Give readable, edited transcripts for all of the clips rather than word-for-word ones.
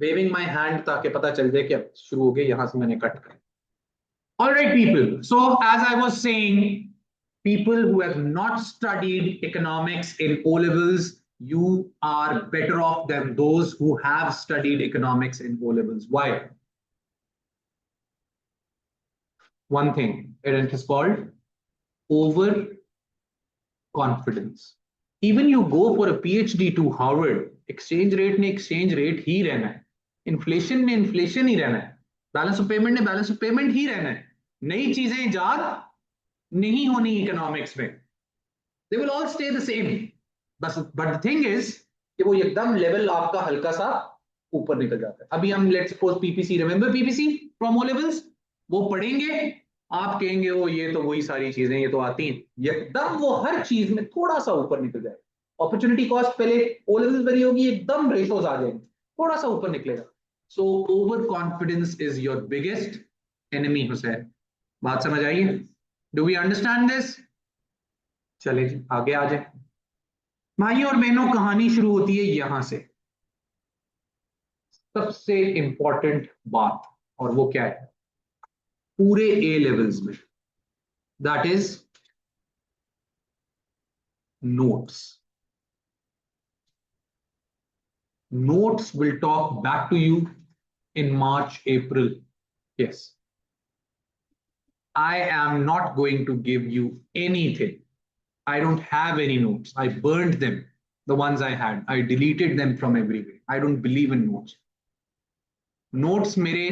Waving my hand ताकि पता चल जाए कि अब शुरू हो गए, यहां से मैंने कट कर। All right, people. So, as I was saying, people who have not studied economics in O levels, you are better off than those who have studied economics in O levels. Why? One thing, it is called overconfidence. Even you go for a PhD to Harvard, exchange rate ने exchange rate ही रहना है, inflation ने inflation ही रहना है, balance of payment ने balance of payment ही रहना है, नई चीजें इजाद नहीं होनी इकोनॉमिक्स में, they will all stay the same. बस but the thing is कि वो एकदम लेवल आपका हल्का सा ऊपर निकल जाता है. अभी हम let's suppose PPC, remember PPC from O levels, वो पढ़ेंगे, आप कहेंगे वो ये तो वही सारी चीजें ये तो आती हैं, एकदम वो हर चीज में थोड़ा सा ऊपर निकल जाए. अपॉर्चुनिटी कॉस्ट पहले ओ लेवल्स भरी होगी, एकदम रेशोज आ जाएंगे, थोड़ा सा ऊपर निकलेगा. So over confidence is your biggest enemy. Hussain, बात समझ आई है? Do we understand this? चले जी आगे आ जाए. भाइयों और बहनों, कहानी शुरू होती है यहां से. सबसे इंपॉर्टेंट बात, और वो क्या है पूरे ए लेवल्स में, that is notes. Notes will talk back to you in March, April. Yes. I am not going to give you anything. I don't have any notes. I burned them, the ones I had. I deleted them from everywhere. I don't believe in notes. Notes मेरे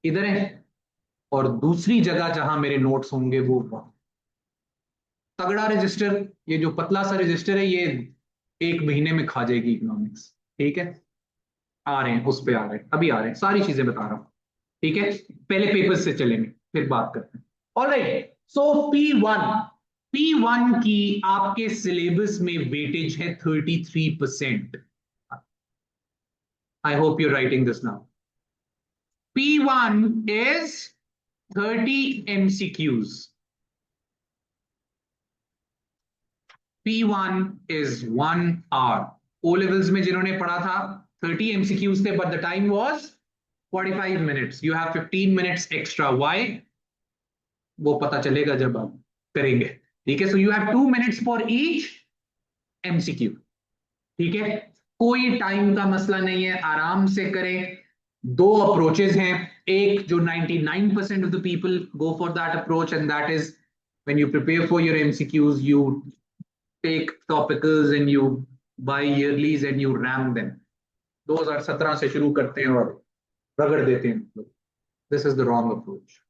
इधर है, और दूसरी जगह जहां मेरे notes होंगे वो तगड़ा रजिस्टर, ये जो पतला सा रजिस्टर है, ये 1 महीने में खा जाएगी इकोनॉमिक्स. ठीक है, आ रहे हैं उस पे, आ रहे हैं अभी, आ रहे हैं, सारी चीजें बता रहा हूं. ठीक है, पहले पेपर से चलेंगे फिर बात करते हैं. ऑलराइट, सो P1 की आपके सिलेबस में वेटेज है 33%. I hope you writing this now. P1 is 30 MCQs. P1 is 1 hour. O levels में जिन्होंने पढ़ा था 30 MCQs थे, but the time was 45 minutes. You have 15 minutes extra. Why? वो पता चलेगा जब आप करेंगे. ठीक है, so you have 2 minutes for each MCQ. ठीक है, कोई टाइम का मसला नहीं है, आराम से करें. 2 अप्रोचेस हैं. एक जो 99% of the people go for that approach, and that is when you prepare for your MCQs, you take topicals and you buy yearlies and you ram them. 2017 से शुरू करते हैं और रगड़ देते हैं. This is the wrong approach.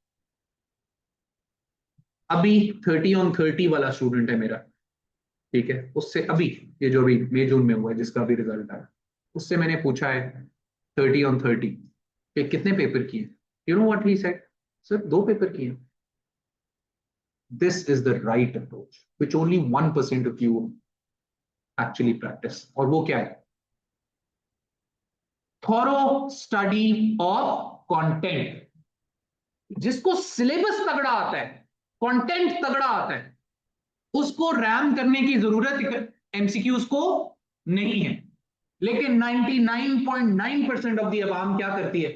अभी 30 on 30 वाला स्टूडेंट है मेरा. ठीक है, उससे अभी ये जो अभी मई जून में हुआ है, जिसका अभी रिजल्ट आया, उससे मैंने पूछा है 30 on 30 कि कितने पेपर किए. You know what he said? Sir 2 paper किए. This is the right approach which only 1% of you actually practice. और वो क्या है? Thorough study of content. जिसको सिलेबस तगड़ा आता है, कंटेंट तगड़ा आता है, उसको रैम करने की जरूरत एमसीक्यूज को नहीं है. लेकिन 99.9% ऑफ दी अवाम क्या करती है?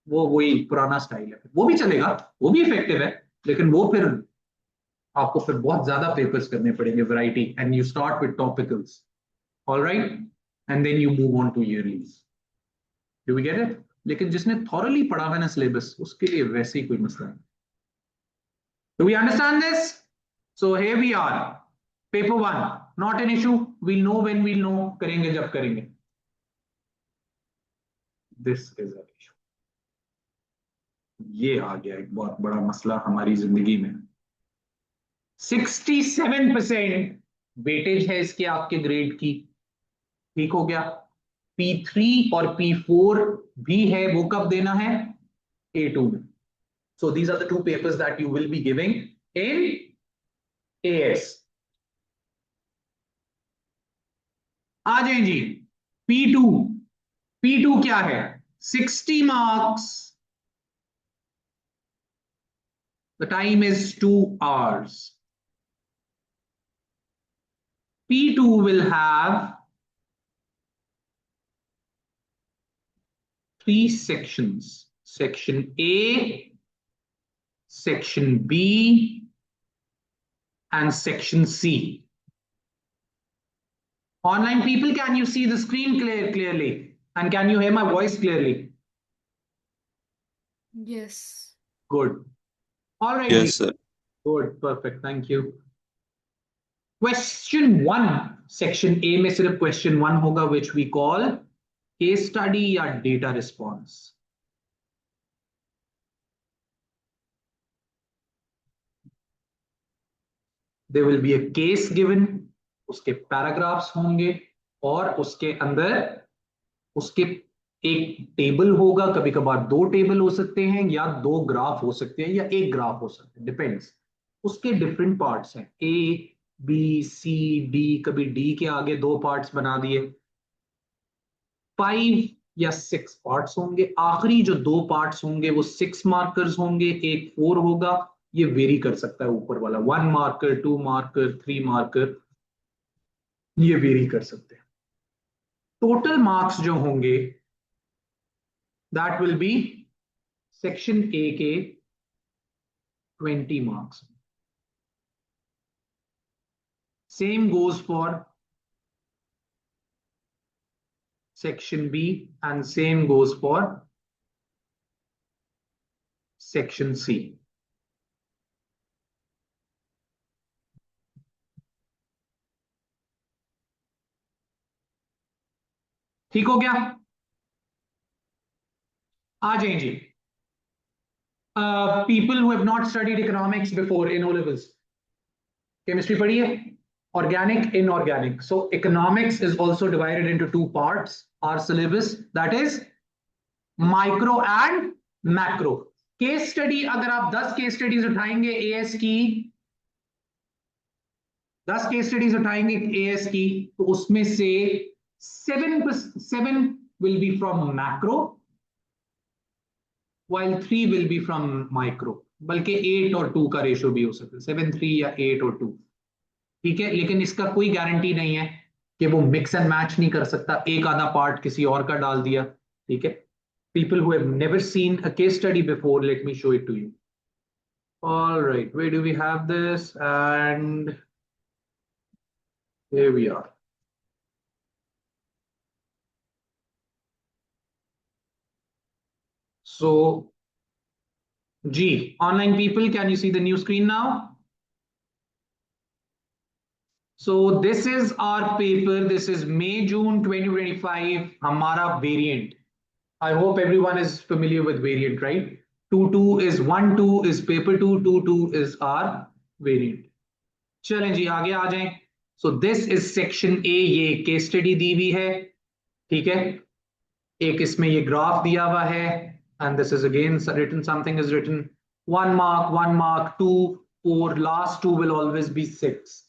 वो वही पुराना स्टाइल है. वो भी चलेगा, वो भी इफेक्टिव है, लेकिन वो फिर आपको फिर बहुत ज्यादा पेपर्स करने पड़ेंगे, variety, and you start with topicals. Alright, and then you move on to yearlies. Do we get it? लेकिन जिसने थॉरली पढ़ा है ना सिलेबस, उसके लिए वैसे ही कोई मसला नहीं. Do we understand this? So here we are. Paper 1 not an issue. We'll know when we'll know, करेंगे जब करेंगे. This is a issue. ये आ गया एक बहुत बड़ा मसला हमारी जिंदगी में. 67% वेटेज है इसके आपके ग्रेड की. ठीक हो गया. P3 और P4 भी है, वो कब देना है? A2 में. So these are the 2 papers that you will be giving in AS. आ जाए जी. P2. P2 क्या है? 60 marks. The time is 2 hours. P2 will have three sections: section A, section B, and section C. Online people, can you see the screen clearly? And can you hear my voice clearly? Yes. Good. All right. Yes, sir. Good. Perfect. Thank you. Question 1, section A में सिर्फ question 1 होगा, which we call case study या data response. There will be a case given, उसके paragraphs होंगे और उसके अंदर उसके एक टेबल होगा, कभी कभार दो टेबल हो सकते हैं या दो ग्राफ हो सकते हैं या एक ग्राफ हो सकते हैं, डिपेंड्स. उसके डिफरेंट पार्ट्स हैं, ए बी सी डी, कभी डी के आगे दो पार्ट्स बना दिए. 5 या 6 पार्ट्स होंगे. आखिरी जो दो पार्ट्स होंगे वो 6 मार्कर्स होंगे, एक 4 होगा. ये वेरी कर सकता है ऊपर वाला, 1 मार्कर, 2 मार्कर, 3 मार्कर, ये वेरी कर सकते हैं. टोटल मार्क्स जो होंगे that will be section A के 20 marks. Same goes for section B and same goes for section C. ठीक हो गया? आ जाएं जी. People who have not studied economics before in O levels, chemistry पढ़ी है, organic, inorganic. So economics is also divided into two parts. Our syllabus, that is micro and macro. Case study अगर आप 10 case studies उठाएंगे as की, 10 case studies उठाएंगे as की, तो उसमें से 7 will be from macro while 3 will be from micro. बल्कि 8 और 2 का रेशो भी हो सकता है, 7-3 या 8 और 2. ठीक है, लेकिन इसका कोई गारंटी नहीं है कि वो मिक्स एंड मैच नहीं कर सकता, एक आधा पार्ट किसी और का डाल दिया. ठीक है. People who have never seen a case study before, let me show it to you. All right, where do we have this? And here we are. So, G, online people, can you see the new screen now? So this is our paper. This is May-June 2025. हमारा variant. I hope everyone is familiar with variant, right? 2-2 is 1-2 is paper 2, 2-2 is our variant. चलें जी आगे आ जाएं. So this is section A. ये case study दी हुई है. ठीक है. एक इसमें ये ग्राफ दिया हुआ है. And this is again written, something is written. 1 mark, 1 mark, 2, 4. Last 2 will always be 6.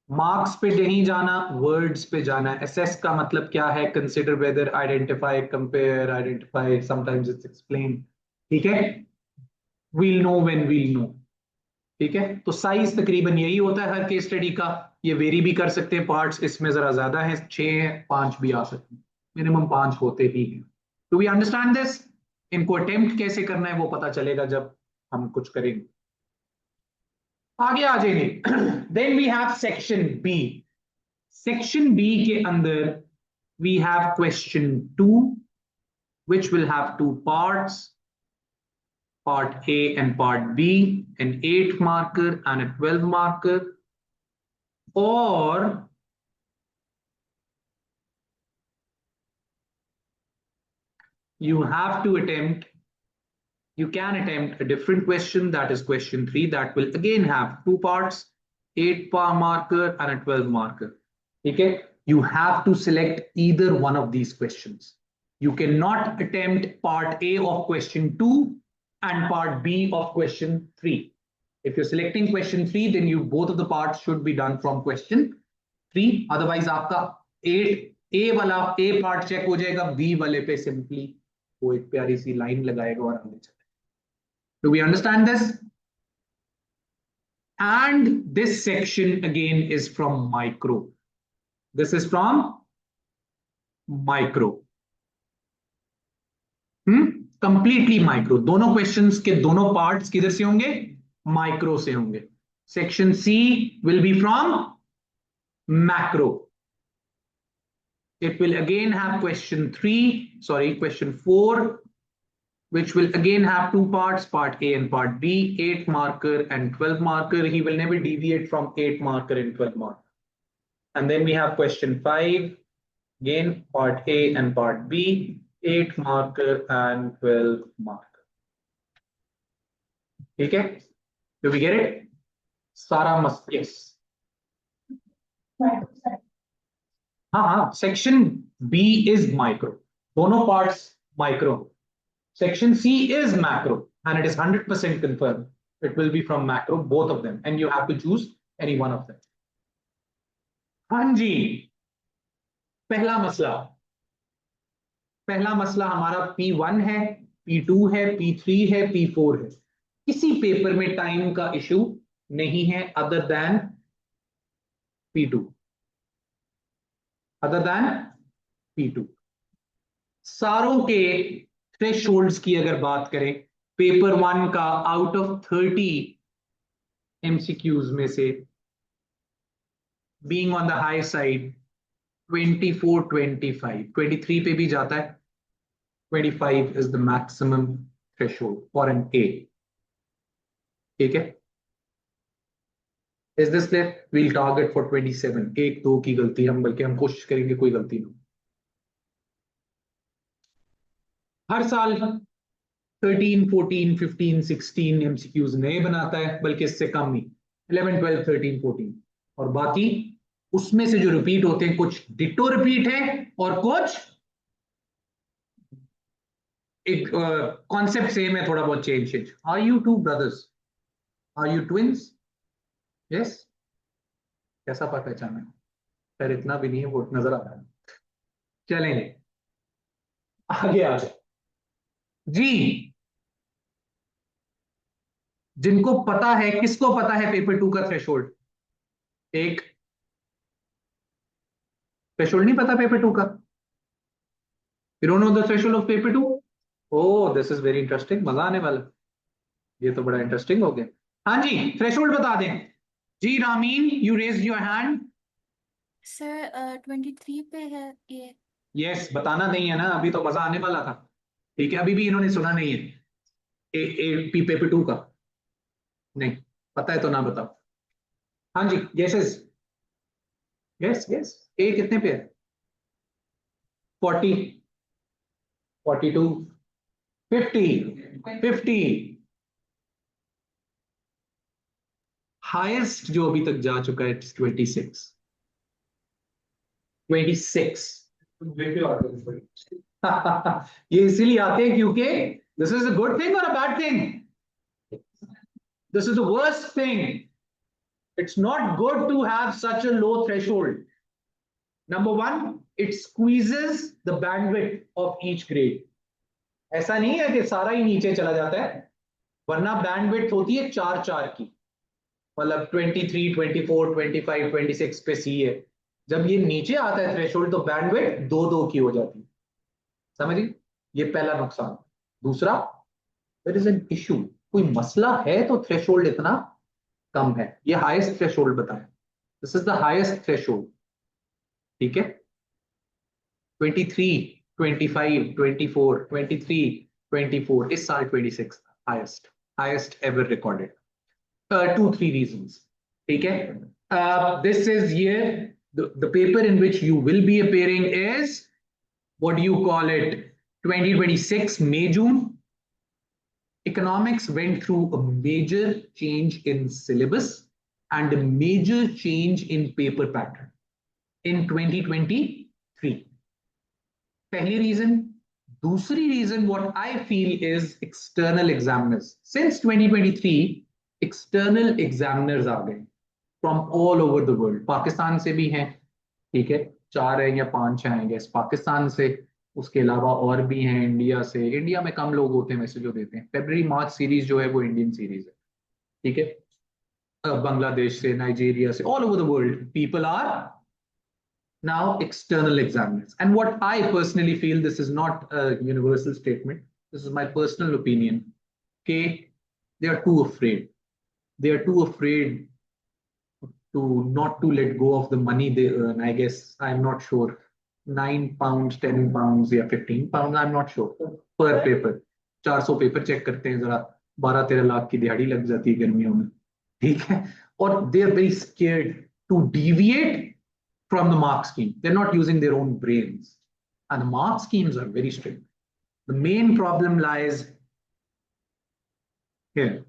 Marks पे नहीं जाना, वर्ड्स पे जाना. असेस का मतलब क्या है? Consider, whether, identify, compare, identify, sometimes it's explain. ठीक है. We'll know when we'll know. ठीक है. तो साइज तकरीबन यही होता है हर केस स्टडी का. ये वेरी भी कर सकते हैं पार्ट्स, इसमें जरा ज्यादा है, 6 है, 5 भी आ सकते हैं, मिनिमम 5 होते ही हैं. Do we understand this? इनको अटेम्प्ट कैसे करना है वो पता चलेगा जब हम कुछ करेंगे. आगे आ जाएंगे. Then we have section B. Section B के अंदर we have question 2 which will have 2 parts, part A and part B, an 8 marker and a 12 marker. Or you have to attempt, you can attempt a different question, that is question 3, that will again have 2 parts, 8 marker and a 12 marker. Okay, you have to select either one of these questions. You cannot attempt part A of question 2 and part B of question 3. If you're selecting question 3, then you both of the parts should be done from question 3. Otherwise आपका A वाला A part check हो जाएगा, B वाले पे simply वो एक प्यारी सी line लगाएगा और आगे चलेगा. Do we understand this? And this section again is from micro. This is from micro. Completely micro. दोनों क्वेश्चंस के दोनों पार्ट्स किधर से होंगे? माइक्रो से होंगे। Section C will be from macro. It will again have question 4, which will again have two parts, part A and part B, 8 marker and 12 marker. He will never deviate from 8 marker and 12 marker. And then we have question 5, again part A and part B, 8 marker and 12 marker. Okay? Do we get it? Sara must, yes. हाँ, section B is micro. दोनों parts micro. Section C is macro, and it is 100% confirmed. It will be from macro, both of them, and you have to choose any one of them. हाँ जी, पहला मसला हमारा P1 है, P2 है, P3 है, P4 है. किसी paper में टाइम का इशू नहीं है other than P2. सारों के थ्रेशोल्ड्स की अगर बात करें, पेपर 1 का आउट ऑफ 30 एमसीक्यूज में से being on the high side 24, 25, 23 पे भी जाता है. 25 is the maximum threshold for an A. ठीक है? Is this clear? We'll target for 27. एक दो की गलती बल्कि हम कोशिश करेंगे कोई गलती ना. हर साल 13, 14, 15, 16 एमसीक्यूज नए बनाता है, बल्कि इससे कम ही 11, 12, 13, 14, और बाकी उसमें से जो रिपीट होते हैं, कुछ डिटो रिपीट है और कुछ एक कॉन्सेप्ट सेम है, थोड़ा बहुत change. Are you two brothers? Are you twins? Yes. कैसा पहचाना है? पर इतना भी नहीं है, वो नजर आ रहा है. चलेंगे आगे आ जाए जी. जिनको पता है, किसको पता है पेपर 2 का थ्रेशोल्ड? एक थ्रेशोल्ड नहीं पता पेपर 2 का? You don't know the threshold of paper 2? Oh, this is very interesting. मजा आने वाला. ये तो बड़ा इंटरेस्टिंग हो गया. हाँ जी, थ्रेशोल्ड बता दें जी. Ramin, you raised your hand. Sir 23 पे है ये. यस, बताना नहीं है ना, अभी तो मजा आने वाला था. ठीक है, अभी भी इन्होंने सुना नहीं है ए पेपर 2 का. नहीं पता है तो ना बताओ. हाँ जी, यस यस यस. ए कितने पे है? 40, 42, 50. हाईएस्ट जो अभी तक जा चुका है 26. ये इसीलिए आते हैं क्योंकि this is a good thing और a bad thing. This is the worst thing. It's not good to have such a low threshold. Number one, it squeezes the bandwidth of each grade. ऐसा नहीं है कि सारा ही नीचे चला जाता है, वरना बैंडविड्थ होती है 4 की. मतलब 23, 24, 25, 26 पे सी है. जब ये नीचे आता है थ्रेशोल्ड, तो बैंडविड्थ 2 की हो जाती है. समझिए, ये पहला नुकसान. दूसरा, देयर इज एन इशू. कोई मसला है तो थ्रेशोल्ड इतना कम है. ये हाईएस्ट थ्रेशोल्ड बताएं. This is the highest threshold. ठीक है? 23, 25, 24, 23, 24. इस साल 26 हाईएस्ट एवर रिकॉर्डेड. 2-3 reasons. ठीक है? This is year. The paper in which you will be appearing is, what do you call it, 2026 May June. Economics went through a major change in syllabus and a major change in paper pattern in 2023. पहली reason. दूसरी reason, what I feel is external examiners. Since 2023, external examiners आ गए from all over the world. Pakistan से भी हैं, ठीक है, 4 हैं या 5 हैं, गेस पाकिस्तान से. उसके अलावा और भी हैं इंडिया से. इंडिया में कम लोग होते हैं वैसे जो देते हैं. फेब्रुअरी मार्च सीरीज जो है वो इंडियन सीरीज है. ठीक है? बांग्लादेश से, नाइजीरिया से, all over the world people are now external examiners. And what I personally feel, this is not a universal statement, this is my personal opinion, okay, they are too afraid. They are too afraid to not to let go of the money they earn. I guess, I'm not sure, £9, £10 या £15, I'm not sure, per paper. 400 paper check करते हैं जरा, 12-13 लाख की दिहाड़ी लग जाती है गर्मियों में, ठीक है. और they are very scared to deviate from the mark scheme. They're not using their own brains, and the mark schemes are very strict. The main problem lies here.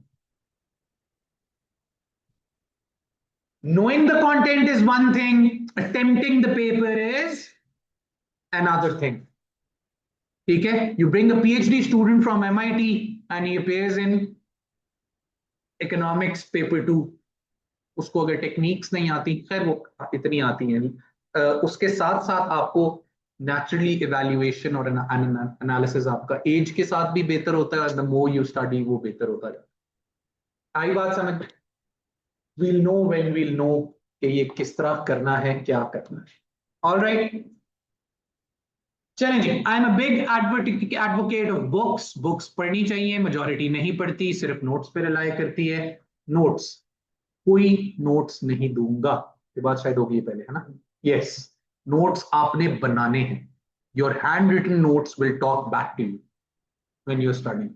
Knowing the content is one thing, attempting the paper is another thing. Okay, you bring a PhD student from MIT and he appears in economics paper 2. उसको अगर techniques नहीं आती, खैर वो इतनी आती हैं, उसके साथ साथ आपको नेचुरली इवैल्यूएशन और एनालिसिस आपका एज के साथ भी बेहतर होता है. द मोर यू स्टडी वो बेहतर होता है. आई बात समझ? we'll know when we'll know कि ये किस तरह करना है, क्या करना है. All right. चलेंगे. I am a big advocate of books. Books पढ़नी चाहिए, मेजॉरिटी नहीं पढ़ती, सिर्फ नोट्स पे रिलाय करती है. नोट्स, कोई नोट्स नहीं दूंगा, ये बात शायद होगी पहले, है ना? यस, नोट्स आपने बनाने हैं. Your handwritten notes will talk back to you when you are studying.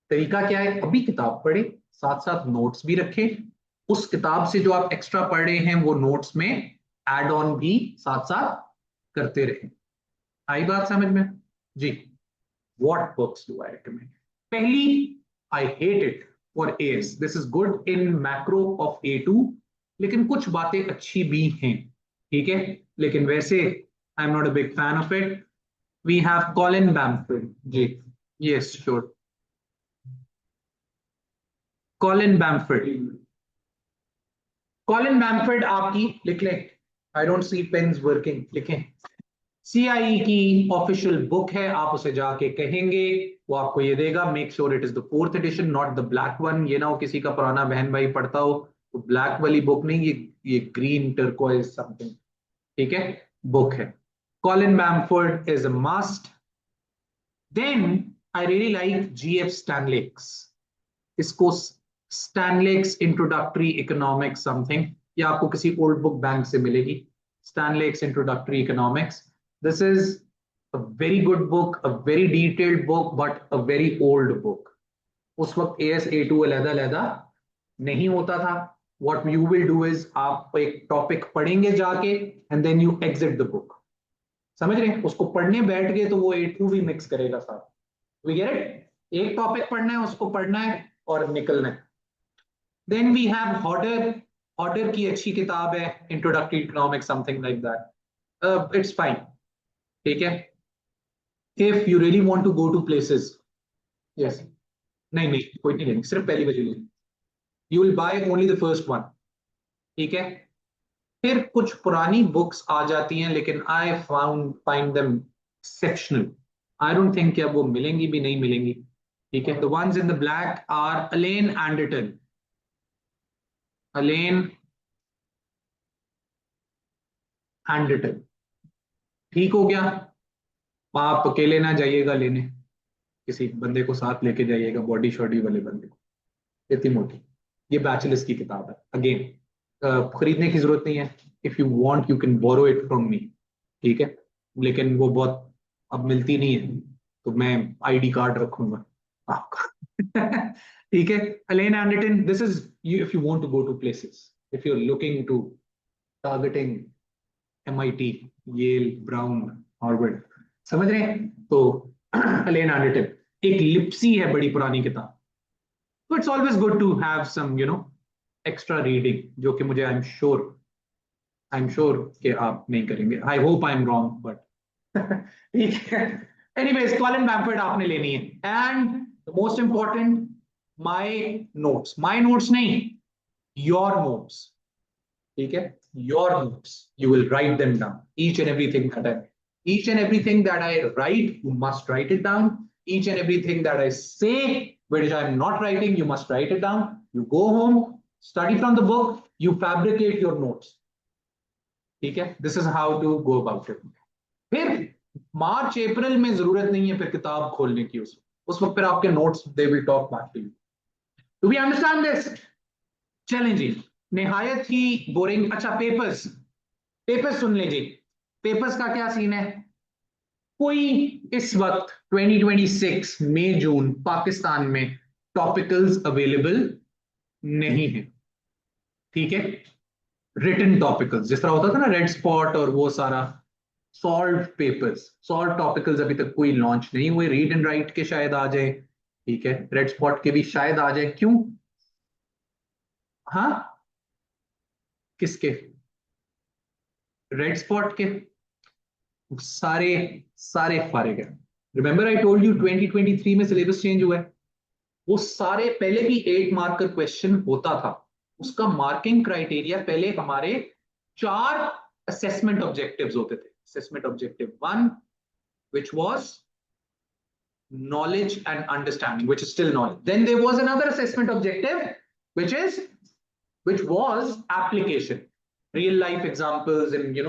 तरीका क्या है? अभी किताब पढ़े, साथ साथ नोट्स भी रखें. उस किताब से जो आप एक्स्ट्रा पढ़ रहे हैं वो नोट्स में एड ऑन भी साथ साथ करते रहें. आई बात समझ में जी? What books do I recommend? पहली, I hate it for S. This is good in macro of A2, लेकिन कुछ बातें अच्छी भी हैं, ठीक है, लेकिन वैसे I am not a big fan of it. We have Colin Bamford ji. Yes sure, Colin Bamford. Colin Bamford आपकी लिख लें. I don't see pens working. लिखें. CIE की ऑफिशियल बुक है, आप उसे जाके कहेंगे, वो आपको ये देगा. Make sure it is the 4th edition, not the black one. ये ना हो किसी का पुराना बहन भाई पढ़ता हो, तो ब्लैक वाली बुक नहीं, ये ग्रीन टर्कोइज समथिंग, ठीक है, बुक है. Colin Bamford is a must. Then I really like GF Stanlake's. इसको स्टैनलेक्स इंट्रोडक्टरी इकोनॉमिक्स समथिंग, या आपको किसी ओल्ड बुक बैंक से मिलेगी. Stanlake's introductory economics. This is a very good book, a very detailed book, but a very old book. उस वक्त AS A2 अलग-अलग नहीं होता था. What you will do is आप एक टॉपिक पढ़ेंगे जाके and then you exit the book. समझ रहे हैं? उसको पढ़ने बैठ गए तो वो A2 भी मिक्स करेगा साथ. We get it? एक टॉपिक पढ़ना है, उसको पढ़ना है और निकलना है. Then we have Hodder. Hodder की अच्छी किताब है, Introductory Economics, something like that. It's fine. ठीक है. If you really want to go to places, yes, नहीं कोई नहीं लेनी, सिर्फ पहली बजे लेनी. You will buy only the first one, ठीक है. फिर कुछ पुरानी बुक्स आ जाती हैं, लेकिन I find them exceptional. I don't think कि अब वो मिलेंगी भी नहीं मिलेंगी, ठीक है. The ones in the black are Elaine Anderton. Elaine Anderton, ठीक हो गया. आप अकेले ना जाइएगा लेने, किसी बंदे को साथ लेके जाइएगा, बॉडी शॉडी वाले बंदे को. इतनी मोटी, ये बैचलर्स की किताब है. अगेन खरीदने की जरूरत नहीं है. If you want you can borrow it from me, ठीक है, लेकिन वो बहुत अब मिलती नहीं है, तो मैं ID कार्ड रखूंगा आपका. ठीक है. Elaine Anderton, this is you if you want to go to places, if you're looking to targeting MIT, Yale, Brown, Harvard, समझ रहे हैं? तो Elaine Anderton. एक लिप्सी है, बड़ी पुरानी किताब. So it's always good to have some, extra reading, जो कि मुझे I'm sure कि आप नहीं करेंगे. I hope I'm wrong, but ठीक है. Anyways, Colin Bamford आपने लेनी है. And the most important, my notes नहीं, your notes, ठीक है. Your notes, you will write them down. Each and everything that I write, you must write it down. Each and everything that I say, which I'm not writing, you must write it down. You go home, study from the book, you fabricate your notes. ठीक है. This is how to go about it. फिर मार्च अप्रैल में जरूरत नहीं है फिर किताब खोलने की. उसमें उस वक्त फिर आपके notes they will talk back to you. Do we understand this? चलें जी, निहायत ही बोरिंग। अच्छा, पेपर्स, पेपर्स सुन लीजिए। पेपर्स का क्या सीन है? कोई इस वक्त 2026 मई जून पाकिस्तान में टॉपिकल्स अवेलेबल नहीं है, ठीक है? रिटन टॉपिकल्स जिस तरह होता था ना, रेड स्पॉट और वो सारा, सॉल्व पेपर्स, सॉल्व टॉपिकल्स अभी तक कोई लॉन्च नहीं हुए। रीड एंड राइट के शायद आ जाए, ठीक है, रेड स्पॉट के भी शायद आ जाए। क्यों? हाँ, किसके? रेड स्पॉट के सारे सारे फारिग है। रिमेंबर आई टोल्ड यू 2023 में सिलेबस चेंज हुआ है। वो सारे पहले भी 8 मार्क का क्वेश्चन होता था, उसका मार्किंग क्राइटेरिया पहले हमारे 4 असेसमेंट ऑब्जेक्टिव्स होते थे। Assessment objective 1 which was knowledge and understanding, which is still knowledge. Then there was another assessment objective which was application, real life examples, and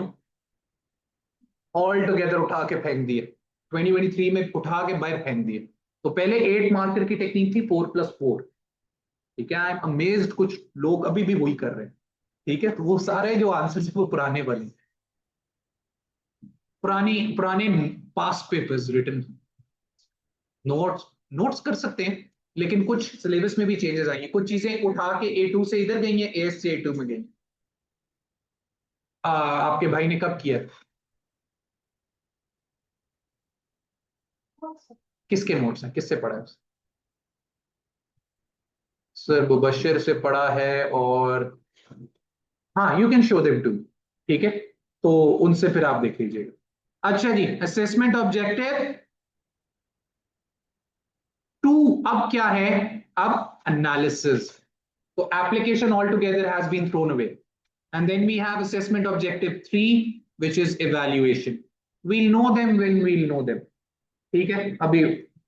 all together उठा के फेंक दिए 2023 में, उठा के बाहर फेंक दिए। तो पहले 8 मार्कर की टेक्निक थी 4+4, ठीक है। आई एम अमेज्ड कुछ लोग अभी भी वही कर रहे हैं, ठीक है। तो वो सारे जो आंसर वो पुराने वाले, पुरानी पुराने पास पेपर्स रिटन। नोट्स नोट्स कर सकते हैं, लेकिन कुछ सिलेबस में भी चेंजेस आई हैं। कुछ चीजें उठा के A2 से इधर गई हैं, AS से A2 में गई। आपके भाई ने कब किया? किसके नोट्स हैं, किससे पढ़ा है? सर मुबशर से पढ़ा है, और हाँ, you can show them too, ठीक है। तो उनसे फिर आप देख लीजिएगा। अच्छा जी, असेसमेंट ऑब्जेक्टिव 2 अब क्या है? अब एनालिसिस। तो application altogether has been thrown away, and then we have assessment objective 3 which is evaluation. We'll know them when we'll know them, ठीक है। अभी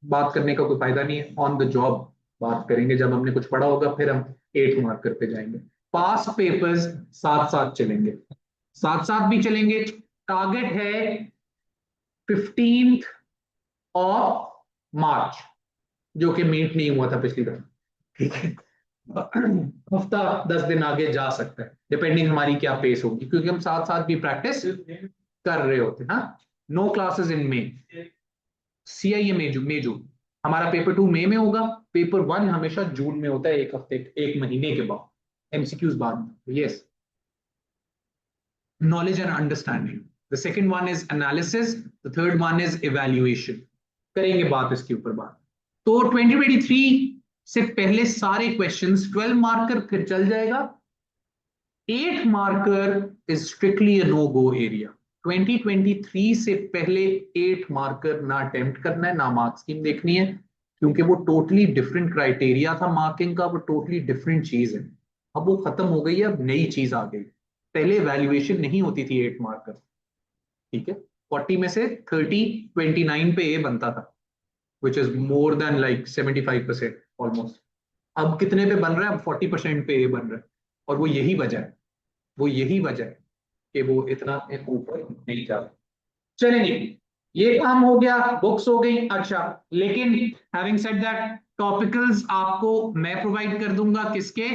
बात करने का कोई फायदा नहीं है, ऑन द जॉब बात करेंगे, जब हमने कुछ पढ़ा होगा फिर हम 8 मार्कर पे जाएंगे। पास पेपर्स साथ साथ चलेंगे, साथ साथ भी चलेंगे। टारगेट है 15th ऑफ मार्च, जो कि मीट नहीं हुआ था पिछली बार, ठीक है। हफ्ता 10 दिन आगे जा सकता है, डिपेंडिंग हमारी क्या पेस होगी, क्योंकि हम साथ साथ भी प्रैक्टिस कर रहे होते हैं। हाँ, no classes in May, CIE मई जून। हमारा पेपर 2 मई में होगा, पेपर 1 हमेशा जून में होता है, एक हफ्ते, एक महीने के बाद, MCQs बाद। Yes, knowledge and understanding, the second one is analysis, the third one is evaluation। करेंगे बात इसके ऊपर बात। तो 2023 से पहले सारे क्वेश्चंस 12 मार्कर फिर चल जाएगा। 8 marker is strictly a no go area. 2023 से पहले 8 मार्कर ना अटेम्प्ट करना है, ना मार्क्स स्कीम देखनी है, क्योंकि वो टोटली डिफरेंट क्राइटेरिया था मार्किंग का, वो टोटली डिफरेंट चीज है। अब वो खत्म हो गई है, अब नई चीज आ गई। पहले वैल्यूएशन नहीं होती थी 8 मार्कर, ठीक है। 40 में से 30 29 पे ए बनता था, which is more than like 75% almost. अब कितने पे बन रहा है? अब 40% पे ए बन रहा है। और वो यही वजह है, वो यही वजह है कि वो इतना ऊपर नहीं जा रहा। चलेंगे, ये काम हो गया, बुक्स हो गई। अच्छा, लेकिन हैविंग सेड दैट, टॉपिकल्स आपको मैं प्रोवाइड कर दूंगा, किसके?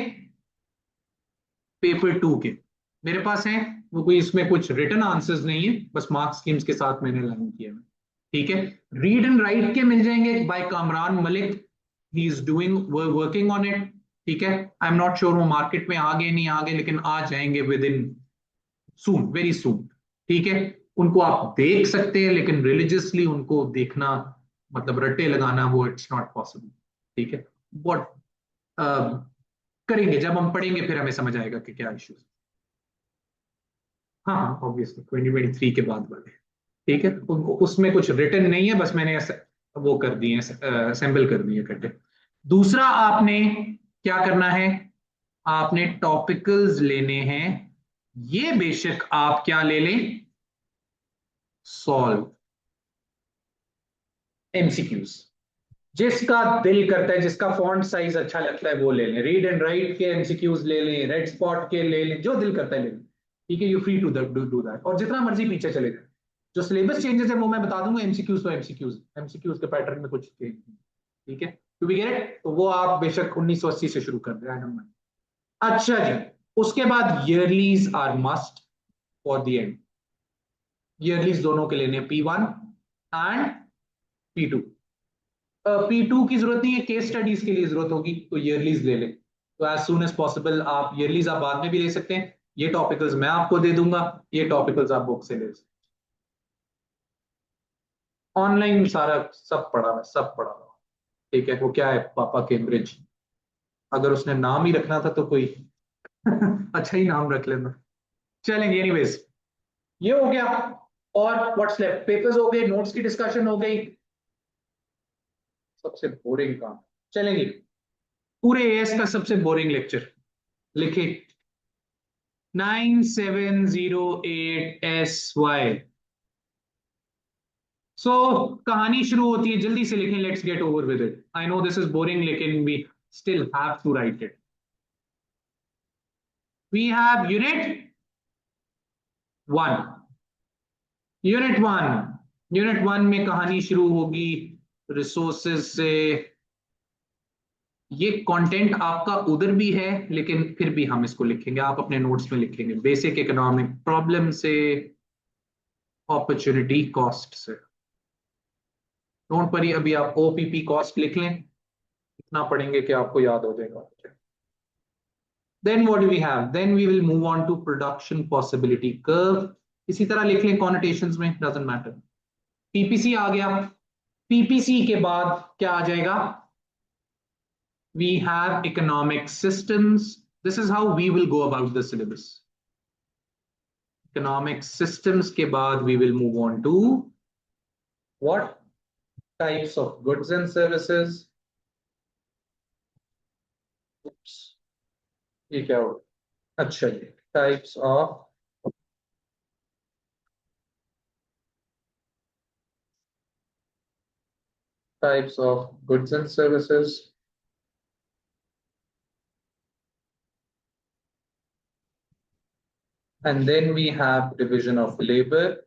पेपर 2 के मेरे पास हैं। वो कोई इसमें कुछ रिटन आंसर्स नहीं है, बस मार्क्स स्कीम्स के साथ मैंने लाइन किया है, ठीक है। रीड एंड राइट के मिल जाएंगे बाय Kamran Malik, he is doing working on it, ठीक है। आई एम नॉट श्योर वो मार्केट में आ गए नहीं आ गए, लेकिन आ जाएंगे with in soon, very soon, ठीक है। उनको आप देख सकते हैं, लेकिन रिलीजियसली उनको देखना, मतलब रट्टे लगाना, वो इट्स नॉट पॉसिबल, ठीक है। व्हाट करेंगे जब हम पढ़ेंगे, फिर हमें समझ आएगा कि क्या इश्यूज। हाँ हाँ, ऑब्वियसली 2023 के बाद वाले, ठीक है। उनको उसमें कुछ रिटर्न नहीं है, बस मैंने ऐसे वो कर दिए, असेंबल कर दिए करके। दूसरा आपने क्या करना है? आपने टॉपिकल्स लेने हैं। ये बेशक आप क्या ले लें, सॉल्व MCQs, जिसका दिल करता है, जिसका फॉन्ट साइज अच्छा लगता है वो ले लें। रीड एंड राइट के MCQs ले लें, रेड स्पॉट के ले लें, जो दिल करता है ले लें, ठीक है। You free to do that, और जितना मर्जी पीछे चले जाए। जो सिलेबस चेंजेस है वो मैं बता दूंगा, MCQs तो MCQs के पैटर्न में कुछ चेंज नहीं। ठीक है, टू बी गेट इट? तो वो आप बेशक 1980 से शुरू कर रहे हैं। अच्छा जी, उसके बाद yearlies are must for the end. Yearlies दोनों के लेने, P1 एंड P2। P2 की जरूरत नहीं है, केस स्टडीज के लिए जरूरत होगी तो ईयरलीज ले लें। तो एज सुन एज पॉसिबल आप ईयरलीज आप बाद में भी ले सकते हैं, ये टॉपिकल्स मैं आपको दे दूंगा, ये टॉपिकल्स आप बुक से ले सकते हैं। ऑनलाइन सारा सब पढ़ा है, सब पढ़ा हुआ। ठीक है, वो क्या है, पापा कैम्ब्रिज। अगर उसने नाम ही रखना था तो कोई अच्छा ही नाम रख लेना। चलेंगे एनीवेज, ये हो गया। और व्हाट्स लेफ्ट, पेपर्स हो गए, नोट्स की डिस्कशन हो गई, सबसे बोरिंग काम। चलेंगे, पूरे एएस का सबसे बोरिंग लेक्चर लिखे, 9708SY। सो कहानी शुरू होती है, जल्दी से लिखें, let's get over with it. I know this is boring लेकिन we still have to write it. We have unit 1। Unit 1 में कहानी शुरू होगी रिसोर्सेज से। ये कंटेंट आपका उधर भी है लेकिन फिर भी हम इसको लिखेंगे, आप अपने नोट्स में लिखेंगे, बेसिक इकोनॉमिक प्रॉब्लम से, अपॉर्चुनिटी कॉस्ट से। डोंट वरी, अभी आप ओपीपी कॉस्ट लिख लें, इतना पढ़ेंगे कि आपको याद हो जाएगा। Then what do we have, then we will move on to production possibility curve. इसी तरह लिख लें कॉनोटेशंस में, डजंट मैटर। पीपीसी आ गया, पीपीसी के बाद क्या आ जाएगा, we have economic systems. This is how we will go about the syllabus. Economic systems के बाद we will move on to what types of goods and services. Oops, ये क्या हो, अच्छा जी, types of goods and services. And then we have division of labor.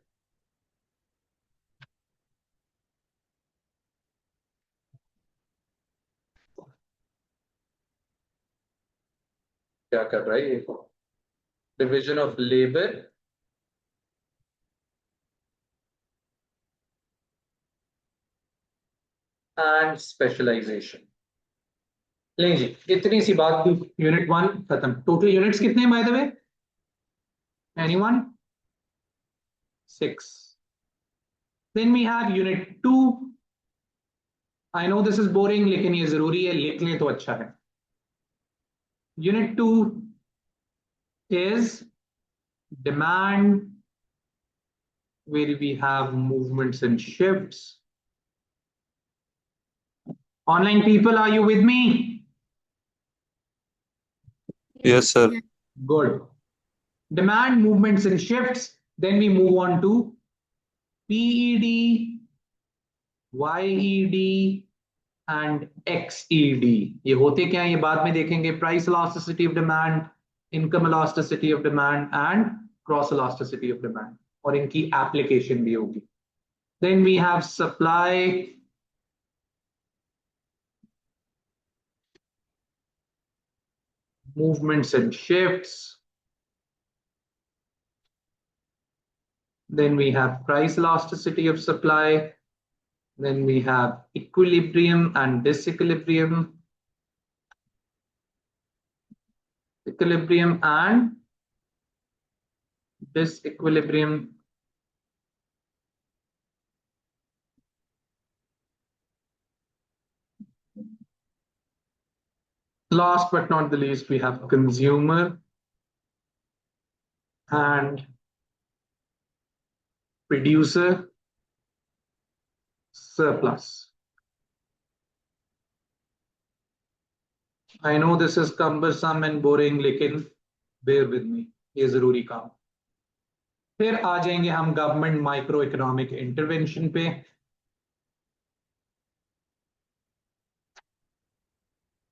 क्या कर रहा है ये, division of labor and specialization. लें जी, इतनी सी बात थी, यूनिट 1 खत्म। टोटल यूनिट्स कितने हैं by the way, anyone? 6। Then we have unit 2। I know this is boring लेकिन ये जरूरी है, लिख लें तो अच्छा है। Unit 2 is demand, where we have movements and shifts. Online people, are you with me? Yes, sir. Yeah. Good. Demand, movements and shifts. Then we move on to PED, YED and XED. ये होते क्या है ये बाद में देखेंगे। Price elasticity of demand, income elasticity of demand and cross elasticity of demand, और इनकी एप्लीकेशन भी होगी। Then we have supply, movements and shifts. Then we have price elasticity of supply. Then we have equilibrium and disequilibrium. Equilibrium and disequilibrium. Last but not the least, we have consumer and producer surplus. I know this is cumbersome and boring, लेकिन bear with me, ये जरूरी काम। फिर आ जाएंगे हम government micro economic intervention पे।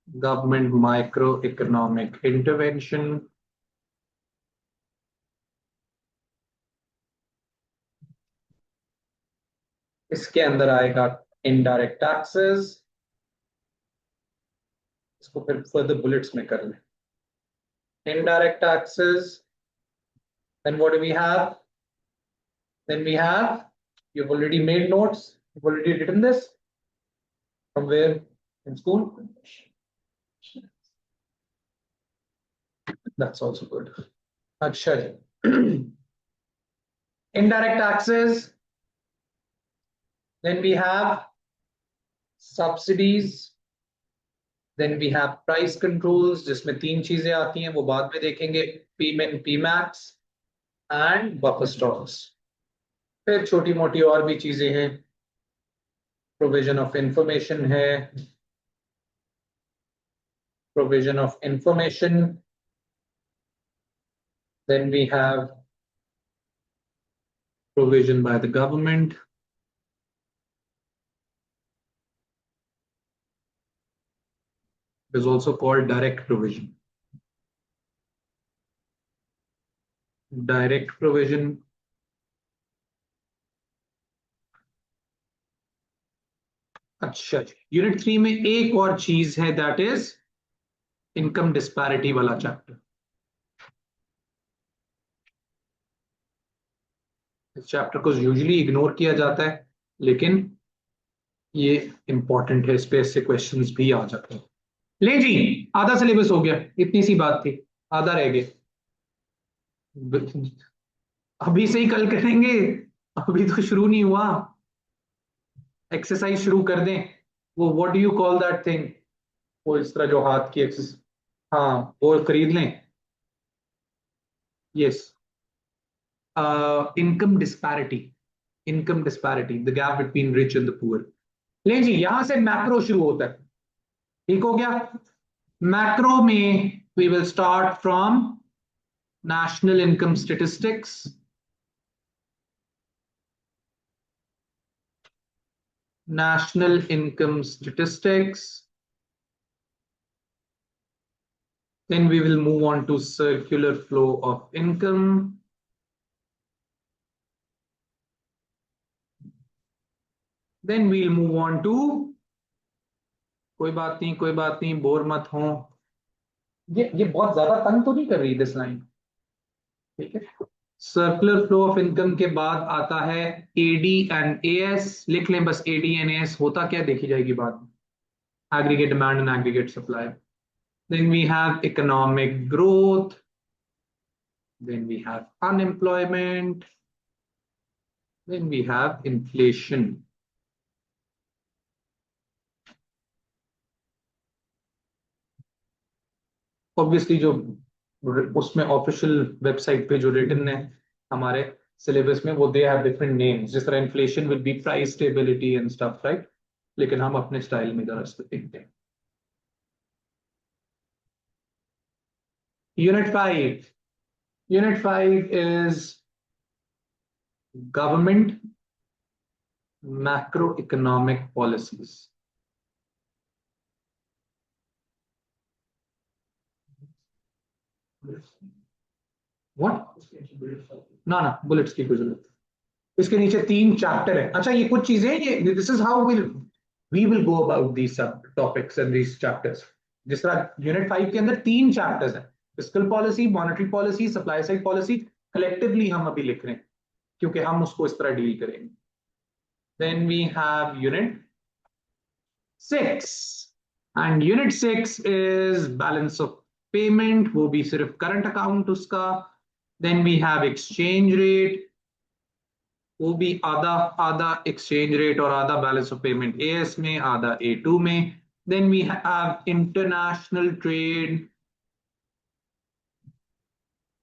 Government micro economic intervention, इसके अंदर आएगा इनडायरेक्ट टैक्सेस, इसको फिर फर्दर बुलेट्स में कर लें. Indirect taxes. Then what do we have? Then we have, you've already made notes. You've already written this. From where? In school? That's also good. Akshay. Indirect taxes. Then we have subsidies. Then we have price controls, जिसमें तीन चीजें आती हैं, वो बाद में देखेंगे. Pmin, Pmax and buffer stocks. फिर छोटी मोटी और भी चीजें हैं. Provision of information है. Provision of information. Then we have provision by the government. It is also called direct provision. Direct provision. अच्छा, यूनिट 3 में एक और चीज है, दैट इज इनकम डिस्पैरिटी वाला चैप्टर. इस चैप्टर को यूजुअली इग्नोर किया जाता है, लेकिन ये इंपॉर्टेंट है, इस पे ऐसे क्वेश्चंस भी आ जाते हैं. ले जी, आधा सिलेबस हो गया, इतनी सी बात थी, आधा रह गया. अभी से ही कल करेंगे, अभी तो शुरू नहीं हुआ. एक्सरसाइज शुरू कर दें. वो what do you call that thing, वो इस तरह जो हाथ की एक्सरसाइज, हाँ वो खरीद लें. Yes, income disparity. Income disparity, the gap between rich and the poor. ले जी, यहां से मैक्रो शुरू होता है. ठीक हो गया. मैक्रो में we will start from national income statistics. National income statistics. Then we will move on to circular flow of income. Then we'll move on to, कोई बात नहीं, बोर मत हो. ये बहुत ज्यादा तंग तो नहीं कर रही दिस लाइन. ठीक है. सर्कुलर फ्लो ऑफ इनकम के बाद आता है एडी एंड एएस. लिख लें बस, एडी एंड एएस होता क्या देखी जाएगी बाद में. Aggregate demand and aggregate supply. Then we have economic growth. Then we have unemployment. Then we have inflation. Obviously जो उसमें ऑफिशियल वेबसाइट पे जो रिटन है हमारे सिलेबस में, वो दे हैव डिफरेंट नेम्स. जिस तरह inflation will be price stability and stuff, right. लेकिन हम अपने स्टाइल में जरा इसको देखते हैं. Unit 5. Unit 5 is government macro economic policies. What? ना बुलेट्स की कोई जरूरत. इसके नीचे 3 चैप्टर है. अच्छा, ये कुछ चीजें, ये this is how we will go about these topics and these chapters. जिस तरह यूनिट 5 के अंदर 3 चैप्टर्स हैं, fiscal policy, monetary policy, supply side policy. Collectively हम अभी लिख रहे हैं क्योंकि हम उसको इस तरह डील करेंगे. Then we have unit 6 and unit 6 is balance of payment, वो भी सिर्फ करंट अकाउंट उसका. Then we have exchange rate, वो भी आधा आधा एक्सचेंज रेट और आधा बैलेंस ऑफ पेमेंट एएस में, आधा ए2 में. Then we have international trade,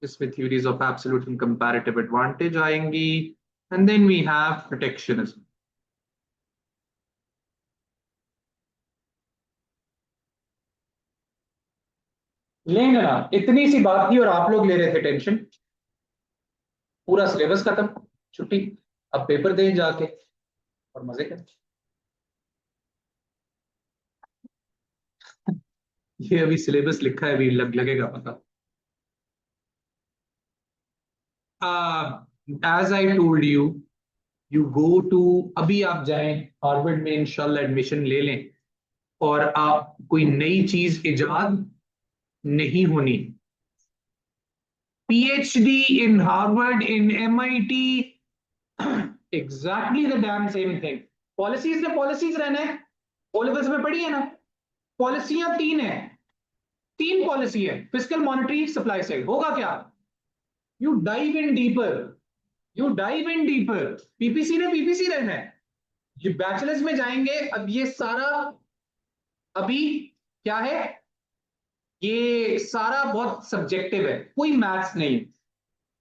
इसमें theories of absolute and comparative advantage आएंगी. And then we have protectionism. लेंगे ना, इतनी सी बात थी और आप लोग ले रहे थे टेंशन. पूरा सिलेबस खत्म, छुट्टी. अब पेपर दें जाके और मजे करें. ये अभी सिलेबस लिखा है, अभी लगेगा पता. As I told you, you go to, अभी आप जाएं हार्वर्ड में इंशाल्लाह एडमिशन ले लें. और आप कोई नई चीज इजाद नहीं होनी। PhD in Harvard, in MIT, exactly the dam same thing. Policies ने पॉलिसीज रहना है, ओ लेवल्स में पढ़ी है ना। पॉलिसियां तीन है, तीन पॉलिसी है, फिस्कल, मॉनेटरी, सप्लाई साइड। होगा क्या? You dive in deeper, you dive in deeper. PPC ने पीपीसी रहना है। ये बैचलर्स में जाएंगे, अब ये सारा अभी क्या है, ये सारा बहुत सब्जेक्टिव है, कोई मैथ्स नहीं।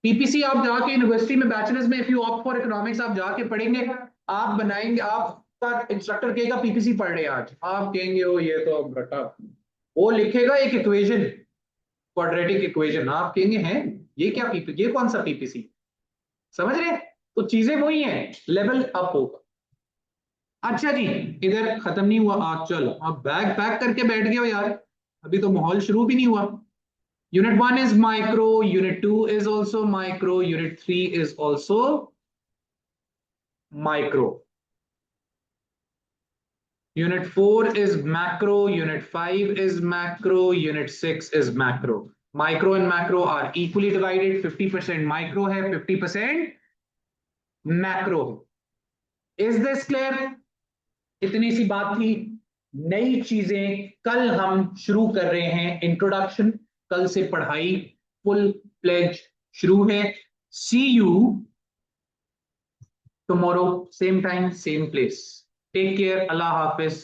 पीपीसी आप जाके यूनिवर्सिटी में बैचलर्स में, if you opt for economics, आप जाके पढ़ेंगे, आप बनाएंगे, आपका इंस्ट्रक्टर कहेगा पीपीसी पढ़ रहे हैं आज, आप कहेंगे ओ ये तो अब रटा, वो लिखेगा एक इक्वेशन, क्वाड्रेटिक इक्वेशन, आप कहेंगे हैं ये क्या पीपी, ये कौन सा पीपीसी। समझ रहे? तो चीजें वही हैं, लेवल अप होगा। अच्छा जी, इधर खत्म नहीं हुआ, आप चलो आप बैग पैक करके बैठ गए हो यार, अभी तो माहौल शुरू भी नहीं हुआ। Unit 1 is micro, Unit 2 is also micro, Unit 3 is also micro. Unit 4 is macro, Unit 5 is macro, Unit 6 is macro. Micro and macro are equally divided, 50% micro है, 50% macro। Is this clear? इतनी सी बात थी। नई चीजें कल हम शुरू कर रहे हैं, इंट्रोडक्शन, कल से पढ़ाई फुल प्लेज शुरू है। सी you tomorrow, same time, same place. Take care. Allah Hafiz.